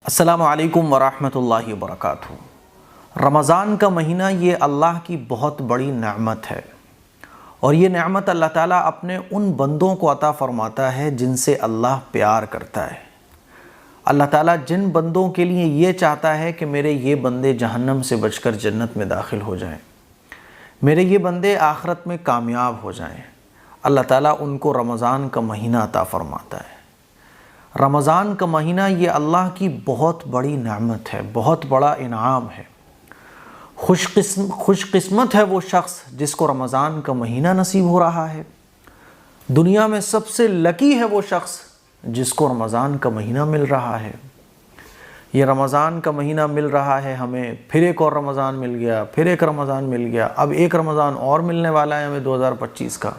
السلام علیکم ورحمۃ اللہ وبرکاتہ۔ رمضان کا مہینہ یہ اللہ کی بہت بڑی نعمت ہے، اور یہ نعمت اللہ تعالیٰ اپنے ان بندوں کو عطا فرماتا ہے جن سے اللہ پیار کرتا ہے۔ اللہ تعالیٰ جن بندوں کے لیے یہ چاہتا ہے کہ میرے یہ بندے جہنم سے بچ کر جنت میں داخل ہو جائیں، میرے یہ بندے آخرت میں کامیاب ہو جائیں، اللہ تعالیٰ ان کو رمضان کا مہینہ عطا فرماتا ہے۔ رمضان کا مہینہ یہ اللہ کی بہت بڑی نعمت ہے، بہت بڑا انعام ہے۔ خوش قسمت ہے وہ شخص جس کو رمضان کا مہینہ نصیب ہو رہا ہے۔ دنیا میں سب سے لکی ہے وہ شخص جس کو رمضان کا مہینہ مل رہا ہے۔ یہ رمضان کا مہینہ مل رہا ہے ہمیں، پھر ایک اور رمضان مل گیا، پھر ایک رمضان مل گیا، اب ایک رمضان اور ملنے والا ہے ہمیں 2025 کا۔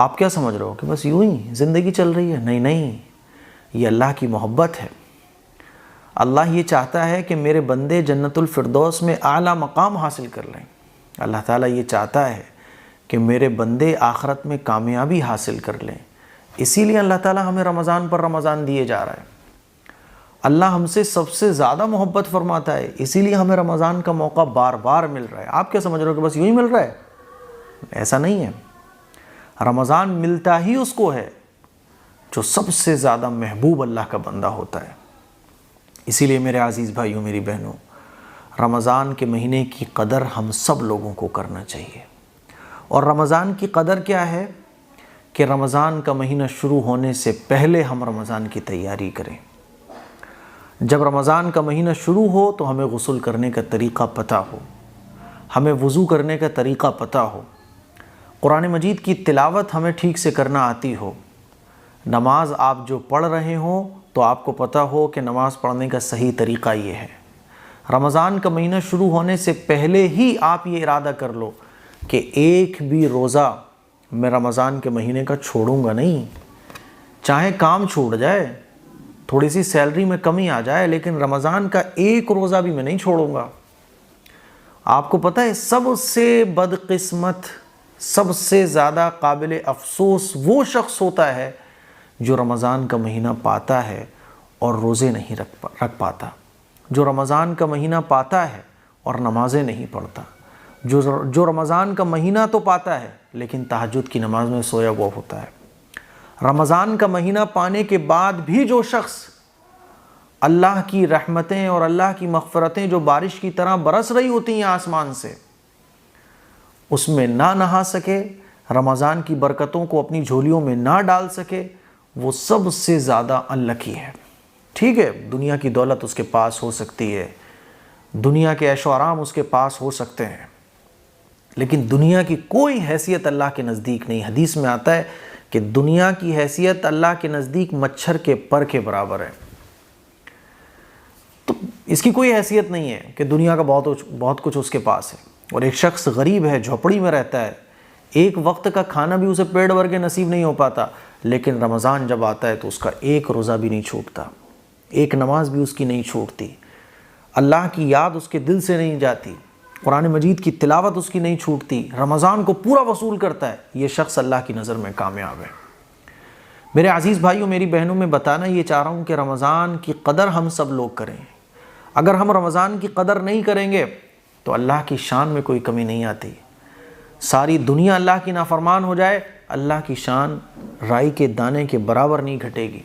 آپ کیا سمجھ رہے ہو کہ بس یوں ہی زندگی چل رہی ہے؟ نہیں نہیں، یہ اللہ کی محبت ہے۔ اللہ یہ چاہتا ہے کہ میرے بندے جنت الفردوس میں اعلیٰ مقام حاصل کر لیں۔ اللہ تعالیٰ یہ چاہتا ہے کہ میرے بندے آخرت میں کامیابی حاصل کر لیں۔ اسی لیے اللہ تعالیٰ ہمیں رمضان پر رمضان دیے جا رہا ہے۔ اللہ ہم سے سب سے زیادہ محبت فرماتا ہے، اسی لیے ہمیں رمضان کا موقع بار بار مل رہا ہے۔ آپ کیا سمجھ رہے ہو کہ بس یوں ہی مل رہا ہے؟ ایسا نہیں ہے۔ رمضان ملتا ہی اس کو ہے جو سب سے زیادہ محبوب اللہ کا بندہ ہوتا ہے۔ اسی لیے میرے عزیز بھائیوں، میری بہنوں، رمضان کے مہینے کی قدر ہم سب لوگوں کو کرنا چاہیے۔ اور رمضان کی قدر کیا ہے کہ رمضان کا مہینہ شروع ہونے سے پہلے ہم رمضان کی تیاری کریں۔ جب رمضان کا مہینہ شروع ہو تو ہمیں غسل کرنے کا طریقہ پتہ ہو، ہمیں وضو کرنے کا طریقہ پتہ ہو، قرآن مجید کی تلاوت ہمیں ٹھیک سے کرنا آتی ہو، نماز آپ جو پڑھ رہے ہوں تو آپ کو پتہ ہو کہ نماز پڑھنے کا صحیح طریقہ یہ ہے۔ رمضان کا مہینہ شروع ہونے سے پہلے ہی آپ یہ ارادہ کر لو کہ ایک بھی روزہ میں رمضان کے مہینے کا چھوڑوں گا نہیں، چاہے کام چھوڑ جائے، تھوڑی سی سیلری میں کمی آ جائے، لیکن رمضان کا ایک روزہ بھی میں نہیں چھوڑوں گا۔ آپ کو پتہ ہے سب سے بدقسمت، سب سے زیادہ قابل افسوس وہ شخص ہوتا ہے جو رمضان کا مہینہ پاتا ہے اور روزے نہیں رکھ پاتا، جو رمضان کا مہینہ پاتا ہے اور نمازیں نہیں پڑھتا، جو رمضان کا مہینہ تو پاتا ہے لیکن تہجد کی نماز میں سویا ہوا ہوتا ہے۔ رمضان کا مہینہ پانے کے بعد بھی جو شخص اللہ کی رحمتیں اور اللہ کی مغفرتیں جو بارش کی طرح برس رہی ہوتی ہیں آسمان سے، اس میں نہ نہا سکے، رمضان کی برکتوں کو اپنی جھولیوں میں نہ ڈال سکے، وہ سب سے زیادہ انلکی ہے۔ ٹھیک ہے، دنیا کی دولت اس کے پاس ہو سکتی ہے، دنیا کے عیش و آرام اس کے پاس ہو سکتے ہیں، لیکن دنیا کی کوئی حیثیت اللہ کے نزدیک نہیں۔ حدیث میں آتا ہے کہ دنیا کی حیثیت اللہ کے نزدیک مچھر کے پر کے برابر ہے۔ تو اس کی کوئی حیثیت نہیں ہے کہ دنیا کا بہت کچھ اس کے پاس ہے۔ اور ایک شخص غریب ہے، جھوپڑی میں رہتا ہے، ایک وقت کا کھانا بھی اسے پیٹ بھر کے نصیب نہیں ہو پاتا، لیکن رمضان جب آتا ہے تو اس کا ایک روزہ بھی نہیں چھوٹتا، ایک نماز بھی اس کی نہیں چھوٹتی، اللہ کی یاد اس کے دل سے نہیں جاتی، قرآن مجید کی تلاوت اس کی نہیں چھوٹتی، رمضان کو پورا وصول کرتا ہے۔ یہ شخص اللہ کی نظر میں کامیاب ہے۔ میرے عزیز بھائیوں، میری بہنوں، میں بتانا یہ چاہ رہا ہوں کہ رمضان کی قدر ہم سب لوگ کریں۔ اگر ہم رمضان کی قدر نہیں کریں گے تو اللہ کی شان میں کوئی کمی نہیں آتی۔ ساری دنیا اللہ کی نافرمان ہو جائے، اللہ کی شان رائی کے دانے کے برابر نہیں گھٹے گی۔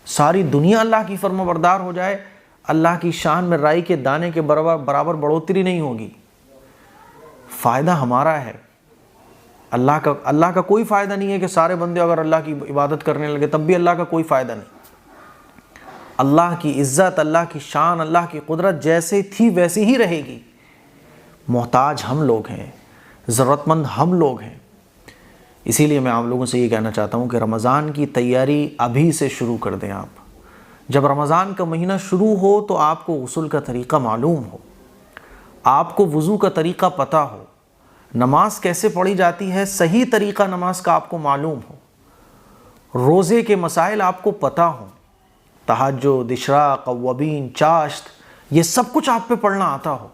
ساری دنیا اللہ کی فرما بردار ہو جائے، اللہ کی شان میں رائی کے دانے کے برابر بڑھوتری نہیں ہوگی۔ فائدہ ہمارا ہے، اللہ کا کوئی فائدہ نہیں ہے کہ سارے بندے اگر اللہ کی عبادت کرنے لگے تب بھی اللہ کا کوئی فائدہ نہیں۔ اللہ کی عزت، اللہ کی شان، اللہ کی قدرت جیسے تھی ویسی ہی رہے گی۔ محتاج ہم لوگ ہیں، ضرورت مند ہم لوگ ہیں۔ اسی لیے میں آپ لوگوں سے یہ کہنا چاہتا ہوں کہ رمضان کی تیاری ابھی سے شروع کر دیں۔ آپ جب رمضان کا مہینہ شروع ہو تو آپ کو غسل کا طریقہ معلوم ہو، آپ کو وضو کا طریقہ پتہ ہو، نماز کیسے پڑھی جاتی ہے صحیح طریقہ نماز کا آپ کو معلوم ہو، روزے کے مسائل آپ کو پتہ ہوں، تہجد، اشراق، اوابین، چاشت، یہ سب کچھ آپ پہ پڑھنا آتا ہو۔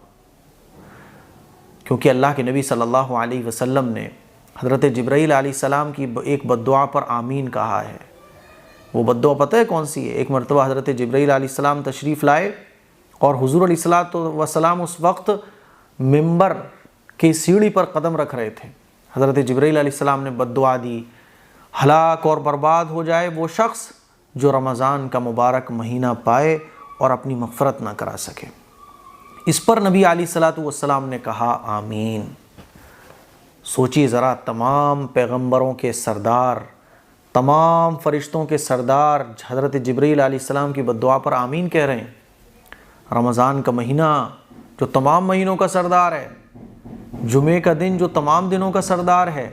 کیونکہ اللہ کے نبی صلی اللہ علیہ وسلم نے حضرت جبرائیل علیہ السلام کی ایک بد دعا پر آمین کہا ہے وہ بد دعا پتہ ہے کون سی ہے؟ ایک مرتبہ حضرت جبرائیل علیہ السلام تشریف لائے اور حضور علیہ الصلوۃ والسلام اس وقت ممبر کی سیڑھی پر قدم رکھ رہے تھے۔ حضرت جبرائیل علیہ السلام نے بد دعا دی، ہلاک اور برباد ہو جائے وہ شخص جو رمضان کا مبارک مہینہ پائے اور اپنی مغفرت نہ کرا سکے۔ اس پر نبی علیہ الصلوۃ والسلام نے کہا آمین۔ سوچیے ذرا، تمام پیغمبروں کے سردار، تمام فرشتوں کے سردار حضرت جبرائیل علیہ السلام کی بد دعا پر آمین کہہ رہے ہیں۔ رمضان کا مہینہ جو تمام مہینوں کا سردار ہے، جمعے کا دن جو تمام دنوں کا سردار ہے،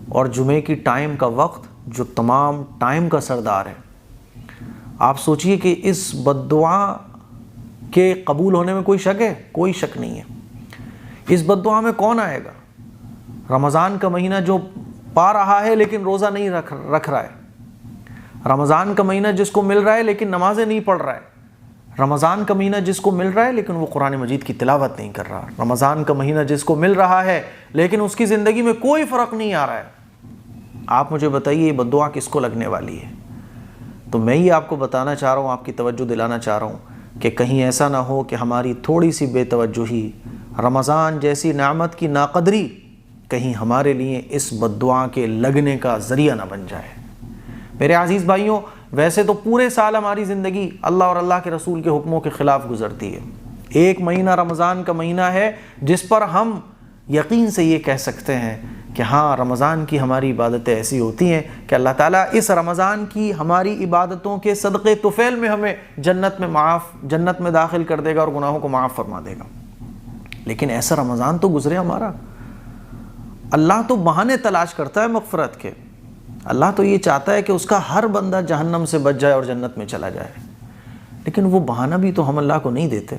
اور جمعے کی ٹائم کا وقت جو تمام ٹائم کا سردار ہے۔ آپ سوچئے کہ اس بد دعا کے قبول ہونے میں کوئی شک ہے؟ کوئی شک نہیں ہے۔ اس بد دعا میں کون آئے گا؟ رمضان کا مہینہ جو پا رہا ہے لیکن روزہ نہیں رکھ رہا ہے، رمضان کا مہینہ جس کو مل رہا ہے لیکن نمازیں نہیں پڑھ رہا ہے، رمضان کا مہینہ جس کو مل رہا ہے لیکن وہ قرآن مجید کی تلاوت نہیں کر رہا، رمضان کا مہینہ جس کو مل رہا ہے لیکن اس کی زندگی میں کوئی فرق نہیں آ رہا ہے۔ آپ مجھے بتائیے یہ بد دعا کس کو لگنے والی ہے؟ تو میں یہ آپ کو بتانا چاہ رہا ہوں، آپ کی توجہ دلانا چاہ رہا ہوں کہ کہیں ایسا نہ ہو کہ ہماری تھوڑی سی بے توجہی، رمضان جیسی نعمت کی ناقدری کہیں ہمارے لیے اس بد دعا کے لگنے کا ذریعہ نہ بن جائے۔ میرے عزیز بھائیوں، ویسے تو پورے سال ہماری زندگی اللہ اور اللہ کے رسول کے حکموں کے خلاف گزرتی ہے۔ ایک مہینہ رمضان کا مہینہ ہے جس پر ہم یقین سے یہ کہہ سکتے ہیں کہ ہاں، رمضان کی ہماری عبادتیں ایسی ہوتی ہیں کہ اللہ تعالیٰ اس رمضان کی ہماری عبادتوں کے صدقے طفیل میں ہمیں جنت میں داخل کر دے گا اور گناہوں کو معاف فرما دے گا۔ لیکن ایسا رمضان تو گزرے ہمارا۔ اللہ تو بہانے تلاش کرتا ہے مغفرت کے۔ اللہ تو یہ چاہتا ہے کہ اس کا ہر بندہ جہنم سے بچ جائے اور جنت میں چلا جائے، لیکن وہ بہانہ بھی تو ہم اللہ کو نہیں دیتے۔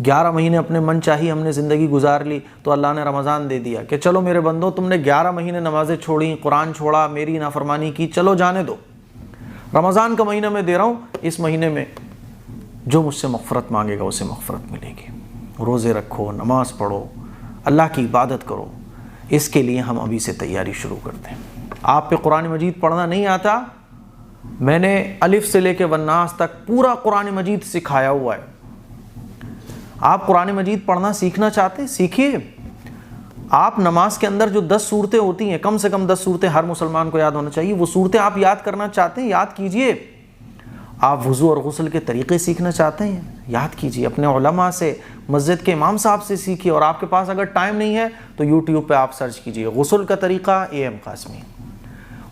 11 مہینے اپنے من چاہی ہم نے زندگی گزار لی تو اللہ نے رمضان دے دیا کہ چلو میرے بندو، تم نے 11 مہینے نمازیں چھوڑیں، قرآن چھوڑا، میری نافرمانی کی، چلو جانے دو، رمضان کا مہینہ میں دے رہا ہوں، اس مہینے میں جو مجھ سے مغفرت مانگے گا اسے مغفرت ملے گی۔ روزے رکھو، نماز پڑھو، اللہ کی عبادت کرو۔ اس کے لیے ہم ابھی سے تیاری شروع کرتے ہیں۔ آپ پہ قرآن مجید پڑھنا نہیں آتا؟ میں نے الف سے لے کے والناس تک پورا قرآن مجید سکھایا ہوا ہے۔ آپ قرآن مجید پڑھنا سیکھنا چاہتے ہیں؟ سیکھیے۔ آپ نماز کے اندر جو 10 صورتیں ہوتی ہیں، کم سے کم 10 صورتیں ہر مسلمان کو یاد ہونا چاہیے، وہ صورتیں آپ یاد کرنا چاہتے ہیں؟ یاد کیجئے۔ آپ وضو اور غسل کے طریقے سیکھنا چاہتے ہیں؟ یاد کیجئے، اپنے علماء سے، مسجد کے امام صاحب سے سیکھیے، اور آپ کے پاس اگر ٹائم نہیں ہے تو یوٹیوب پہ آپ سرچ کیجئے غسل کا طریقہ اے.ایم قاسمی،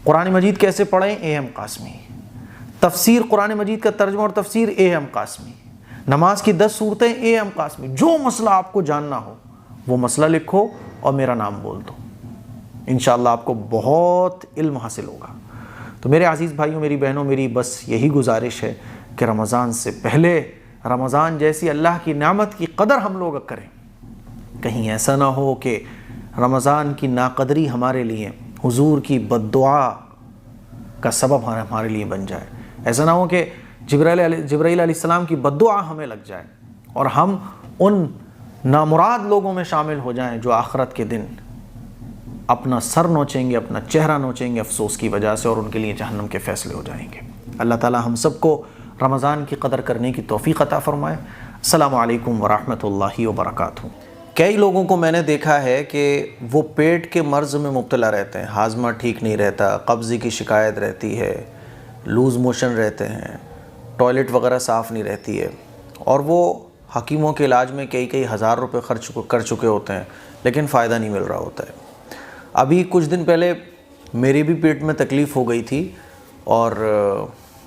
قرآن مجید کیسے پڑھیں اے.ایم قاسمی، تفسیر قرآن مجید کا ترجمہ اور تفسیر اے.ایم قاسمی، نماز کی 10 صورتیں اے.ایم قاسمی۔ جو مسئلہ آپ کو جاننا ہو وہ مسئلہ لکھو اور میرا نام بول دو، انشاءاللہ آپ کو بہت علم حاصل ہوگا۔ تو میرے عزیز بھائیوں، میری بہنوں، میری بس یہی گزارش ہے کہ رمضان سے پہلے رمضان جیسی اللہ کی نعمت کی قدر ہم لوگ کریں۔ کہیں ایسا نہ ہو کہ رمضان کی ناقدری ہمارے لیے حضور کی بد دعا کا سبب ہمارے لیے بن جائے۔ ایسا نہ ہو کہ جبرائیل علیہ السلام کی بد دعا ہمیں لگ جائے اور ہم ان نامراد لوگوں میں شامل ہو جائیں جو آخرت کے دن اپنا سر نوچیں گے، اپنا چہرہ نوچیں گے افسوس کی وجہ سے، اور ان کے لیے جہنم کے فیصلے ہو جائیں گے۔ اللہ تعالی ہم سب کو رمضان کی قدر کرنے کی توفیق عطا فرمائے۔ السلام علیکم ورحمۃ اللہ وبرکاتہ۔ کئی لوگوں کو میں نے دیکھا ہے کہ وہ پیٹ کے مرض میں مبتلا رہتے ہیں، ہاضمہ ٹھیک نہیں رہتا، قبضے کی شکایت رہتی ہے، لوز موشن رہتے ہیں، ٹوائلٹ وغیرہ صاف نہیں رہتی ہے، اور وہ حکیموں کے علاج میں کئی ہزار روپے خرچ کر چکے ہوتے ہیں لیکن فائدہ نہیں مل رہا ہوتا ہے۔ ابھی کچھ دن پہلے میری بھی پیٹ میں تکلیف ہو گئی تھی، اور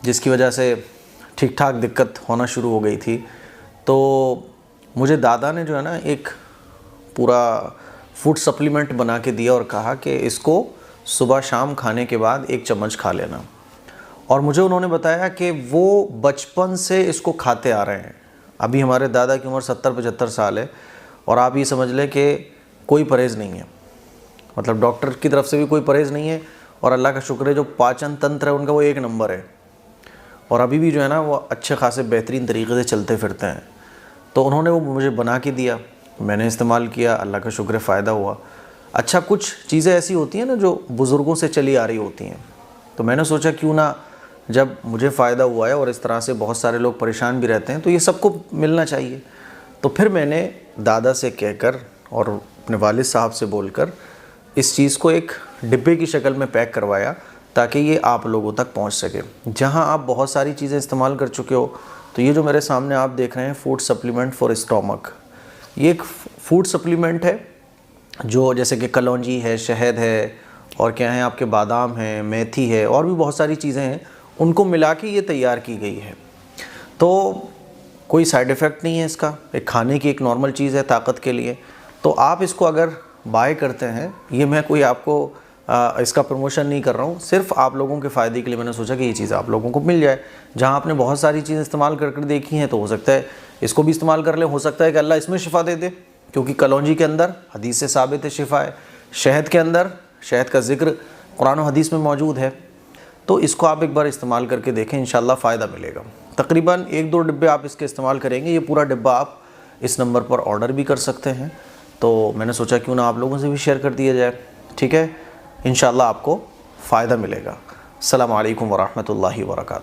جس کی وجہ سے ٹھیک ٹھاک دقت ہونا شروع ہو گئی تھی، تو مجھے دادا نے جو ہے نا ایک پورا فوڈ سپلیمنٹ بنا کے دیا اور کہا کہ اس کو صبح شام کھانے کے بعد 1 چمچ کھا لینا، اور مجھے انہوں نے بتایا کہ وہ بچپن سے اس کو کھاتے آ رہے ہیں۔ ابھی ہمارے دادا کی عمر 70-75 سال ہے، اور آپ یہ سمجھ لیں کہ کوئی پرہیز نہیں ہے، مطلب ڈاکٹر کی طرف سے بھی کوئی پرہیز نہیں ہے، اور اللہ کا شکر ہے جو پاچن تنتر ہے ان کا وہ 1 نمبر ہے، اور ابھی بھی جو ہے نا وہ اچھے خاصے بہترین طریقے سے چلتے پھرتے ہیں۔ تو انہوں نے وہ مجھے بنا کے دیا، میں نے استعمال کیا، اللہ کا شکر ہے فائدہ ہوا۔ اچھا، کچھ چیزیں ایسی ہوتی ہیں نا جو بزرگوں سے چلی آ رہی ہوتی ہیں، تو میں نے سوچا کیوں نہ جب مجھے فائدہ ہوا ہے اور اس طرح سے بہت سارے لوگ پریشان بھی رہتے ہیں تو یہ سب کو ملنا چاہیے. تو پھر میں نے دادا سے کہہ کر اور اپنے والد صاحب سے بول کر اس چیز کو ایک ڈبے کی شکل میں پیک کروایا تاکہ یہ آپ لوگوں تک پہنچ سکے. جہاں آپ بہت ساری چیزیں استعمال کر چکے ہو، تو یہ جو میرے سامنے آپ دیکھ رہے ہیں فوڈ سپلیمنٹ فار اسٹومک، یہ ایک فوڈ سپلیمنٹ ہے جو جیسے کہ کلونجی ہے، شہد ہے، اور کیا ہیں آپ کے بادام ہیں، میتھی ہے، اور بھی بہت ساری چیزیں ہیں، ان کو ملا کے یہ تیار کی گئی ہے. تو کوئی سائیڈ ایفیکٹ نہیں ہے اس کا، ایک کھانے کی ایک نارمل چیز ہے طاقت کے لیے. تو آپ اس کو اگر بائی کرتے ہیں، یہ میں کوئی آپ کو اس کا پروموشن نہیں کر رہا ہوں، صرف آپ لوگوں کے فائدے کے لیے میں نے سوچا کہ یہ چیز آپ لوگوں کو مل جائے. جہاں آپ نے بہت ساری چیزیں استعمال کر دیکھی ہیں تو ہو سکتا ہے اس کو بھی استعمال کر لیں، ہو سکتا ہے کہ اللہ اس میں شفا دے دے، کیونکہ کلونجی کے اندر حدیث سے ثابت ہے شفا ہے. شہد کے اندر شہد کا ذکر قرآن و حدیث میں موجود ہے. تو اس کو آپ ایک بار استعمال کر کے دیکھیں، انشاءاللہ فائدہ ملے گا. تقریباً 1-2 ڈبے آپ اس کے استعمال کریں گے، یہ پورا ڈبہ آپ اس نمبر پر آرڈر بھی کر سکتے ہیں. تو میں نے سوچا کیوں نہ آپ لوگوں سے بھی شیئر کر دیا جائے. ٹھیک ہے، انشاءاللہ آپ کو فائدہ ملے گا. السلام علیکم ورحمۃ اللہ وبرکاتہ.